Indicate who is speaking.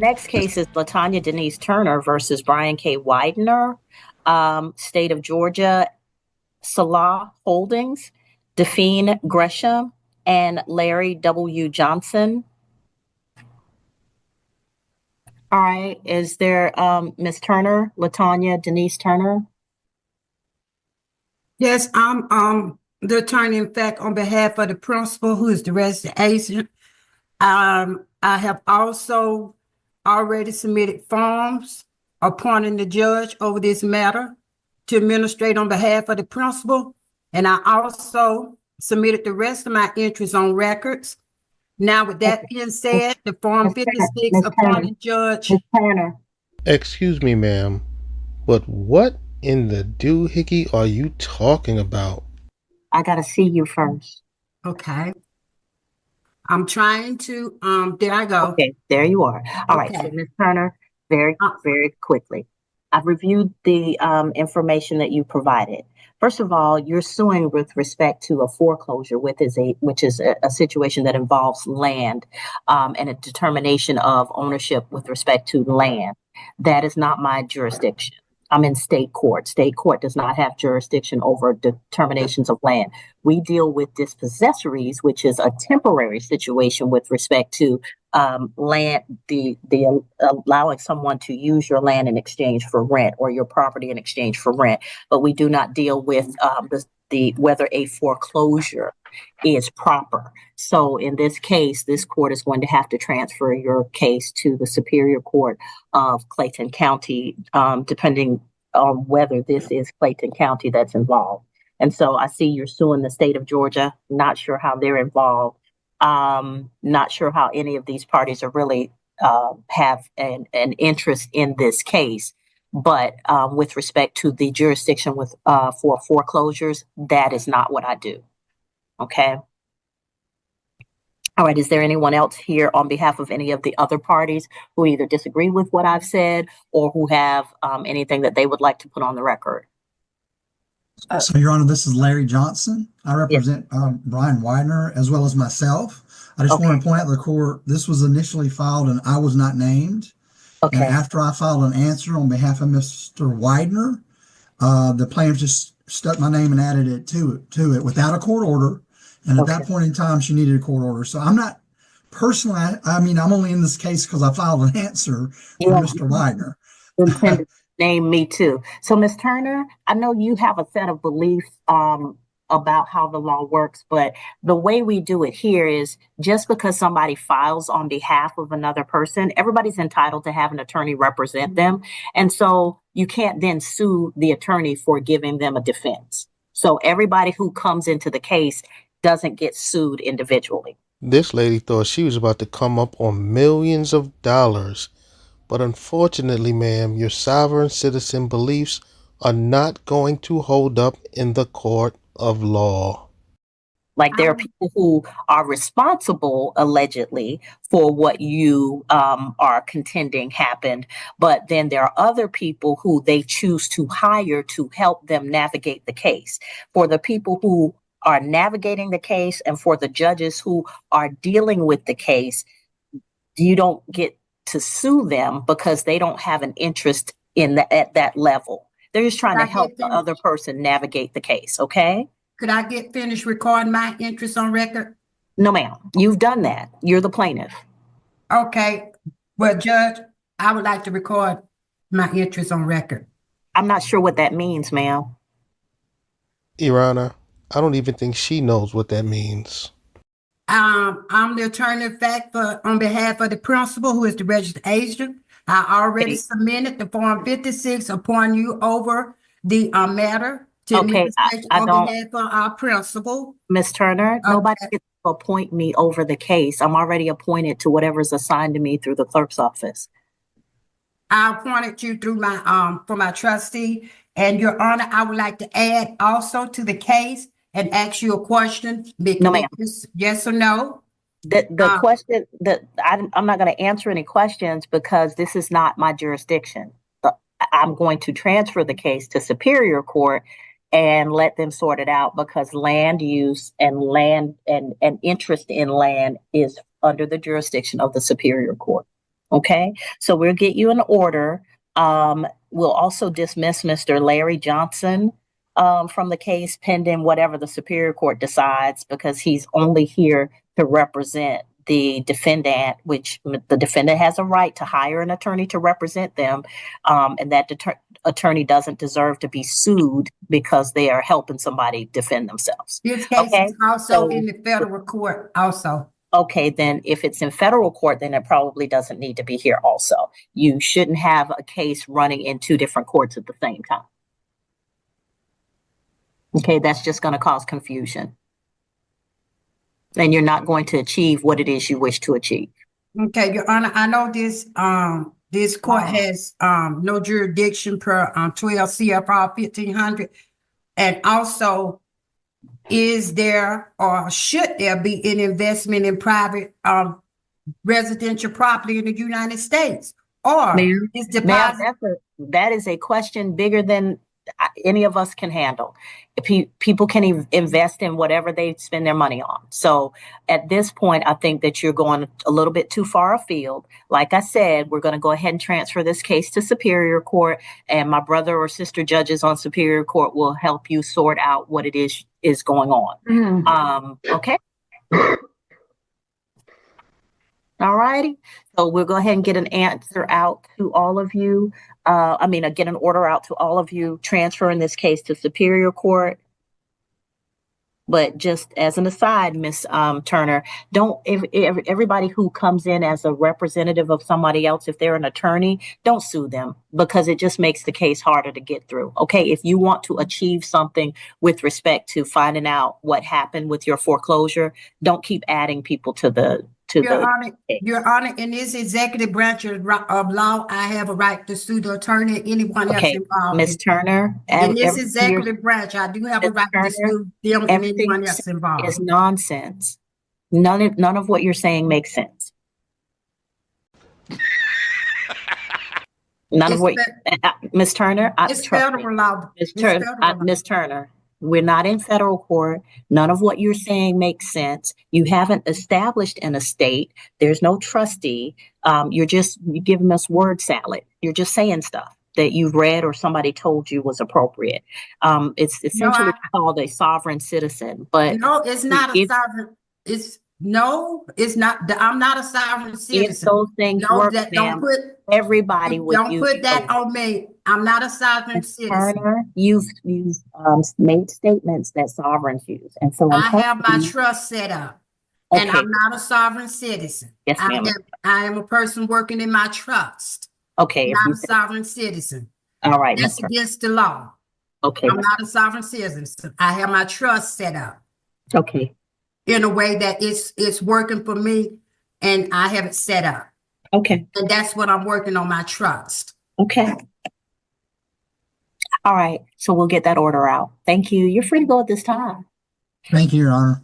Speaker 1: next case is LaTanya Denise Turner versus Brian K. Widener, State of Georgia, Salah Holdings, Delphine Gresham, and Larry W. Johnson. All right, is there Ms. Turner, LaTanya Denise Turner?
Speaker 2: Yes, I'm the attorney, in fact, on behalf of the principal, who is the resident agent. I have also already submitted forms appointing the judge over this matter to administrate on behalf of the principal. And I also submitted the rest of my entries on records. Now, with that being said, the Form 56 appointing judge.
Speaker 1: Ms. Turner.
Speaker 3: Excuse me, ma'am, but what in the doohickey are you talking about?
Speaker 1: I gotta see you first.
Speaker 2: Okay. I'm trying to, there I go.
Speaker 1: Okay, there you are. All right, so Ms. Turner, very quickly. I've reviewed the information that you provided. First of all, you're suing with respect to a foreclosure, which is a situation that involves land and a determination of ownership with respect to land. That is not my jurisdiction. I'm in state court. State court does not have jurisdiction over determinations of land. We deal with dispossessories, which is a temporary situation with respect to land, the allowing someone to use your land in exchange for rent or your property in exchange for rent. But we do not deal with the whether a foreclosure is proper. So in this case, this court is going to have to transfer your case to the Superior Court of Clayton County, depending on whether this is Clayton County that's involved. And so I see you're suing the state of Georgia. Not sure how they're involved. Not sure how any of these parties are really have an interest in this case. But with respect to the jurisdiction for foreclosures, that is not what I do. Okay. All right. Is there anyone else here on behalf of any of the other parties who either disagree with what I've said or who have anything that they would like to put on the record?
Speaker 4: So, Your Honor, this is Larry Johnson. I represent Brian Widener as well as myself. I just want to point out to the court, this was initially filed and I was not named. Okay. And after I filed an answer on behalf of Mr. Widener, the plaintiff just stuck my name and added it to it without a court order. And at that point in time, she needed a court order. So I'm not personally, I'm only in this case because I filed an answer for Mr. Widener.
Speaker 1: Name me too. So Ms. Turner, I know you have a set of beliefs about how the law works, but the way we do it here is just because somebody files on behalf of another person, everybody's entitled to have an attorney represent them. And so you can't then sue the attorney for giving them a defense. So everybody who comes into the case doesn't get sued individually.
Speaker 3: This lady thought she was about to come up on millions of dollars. But unfortunately, ma'am, your sovereign citizen beliefs are not going to hold up in the court of law.
Speaker 1: Like there are people who are responsible, allegedly, for what you are contending happened. But then there are other people who they choose to hire to help them navigate the case. For the people who are navigating the case and for the judges who are dealing with the case, you don't get to sue them because they don't have an interest in at that level. They're just trying to help the other person navigate the case. Okay.
Speaker 2: Could I get finished recording my interest on record?
Speaker 1: No, ma'am. You've done that. You're the plaintiff.
Speaker 2: Okay. Well, Judge, I would like to record my interest on record.
Speaker 1: I'm not sure what that means, ma'am.
Speaker 3: Your Honor, I don't even think she knows what that means.
Speaker 2: I'm the attorney of fact on behalf of the principal, who is the registered agent. I already submitted the Form 56 upon you over the matter to on behalf of our principal.
Speaker 1: Ms. Turner, nobody gets to appoint me over the case. I'm already appointed to whatever's assigned to me through the clerk's office.
Speaker 2: I appointed you through my for my trustee. And Your Honor, I would like to add also to the case and ask you a question.
Speaker 1: No, ma'am.
Speaker 2: Yes or no?
Speaker 1: The question that I'm not going to answer any questions because this is not my jurisdiction. I'm going to transfer the case to Superior Court and let them sort it out because land use and land and interest in land is under the jurisdiction of the Superior Court. Okay, so we'll get you an order. We'll also dismiss Mr. Larry Johnson from the case pending whatever the Superior Court decides, because he's only here to represent the defendant, which the defendant has a right to hire an attorney to represent them, and that attorney doesn't deserve to be sued because they are helping somebody defend themselves.
Speaker 2: This case is also in the federal court also.
Speaker 1: Okay, then if it's in federal court, then it probably doesn't need to be here also. You shouldn't have a case running in two different courts at the same time. Okay, that's just going to cause confusion. And you're not going to achieve what it is you wish to achieve.
Speaker 2: Okay, Your Honor, I know this court has no jurisdiction per 12 CFR 1500. And also, is there or should there be an investment in private residential property in the United States? Or is deposit?
Speaker 1: That is a question bigger than any of us can handle. People can invest in whatever they spend their money on. So at this point, I think that you're going a little bit too far afield. Like I said, we're going to go ahead and transfer this case to Superior Court, and my brother or sister judges on Superior Court will help you sort out what it is going on. Okay. All righty. So we'll go ahead and get an answer out to all of you. Get an order out to all of you transferring this case to Superior Court. But just as an aside, Miss Turner, everybody who comes in as a representative of somebody else, if they're an attorney, don't sue them, because it just makes the case harder to get through. Okay, if you want to achieve something with respect to finding out what happened with your foreclosure, don't keep adding people to the
Speaker 2: Your Honor, in this executive branch of law, I have a right to sue the attorney, anyone else involved.
Speaker 1: Ms. Turner,
Speaker 2: in this executive branch, I do have a right to sue them and anyone else involved.
Speaker 1: It's nonsense. None of what you're saying makes sense. None of what, Ms. Turner,
Speaker 2: it's federal law.
Speaker 1: Ms. Turner, we're not in federal court. None of what you're saying makes sense. You haven't established an estate. There's no trustee. You're giving us word salad. You're just saying stuff that you've read or somebody told you was appropriate. It's essentially called a sovereign citizen, but
Speaker 2: no, it's not a sovereign. It's not. I'm not a sovereign citizen.
Speaker 1: If those things work, everybody would
Speaker 2: don't put that on me. I'm not a sovereign citizen.
Speaker 1: Turner, you've made statements that sovereigns use, and so
Speaker 2: I have my trust set up, and I'm not a sovereign citizen.
Speaker 1: Yes, ma'am.
Speaker 2: I am a person working in my trust.
Speaker 1: Okay,
Speaker 2: not a sovereign citizen.
Speaker 1: All right,
Speaker 2: that's against the law.
Speaker 1: Okay,
Speaker 2: I'm not a sovereign citizen. I have my trust set up.
Speaker 1: Okay.
Speaker 2: In a way that it's working for me, and I have it set up.
Speaker 1: Okay.
Speaker 2: And that's what I'm working on, my trust.
Speaker 1: Okay. All right. So we'll get that order out. Thank you. You're free to go at this time.
Speaker 4: Thank you, Your Honor.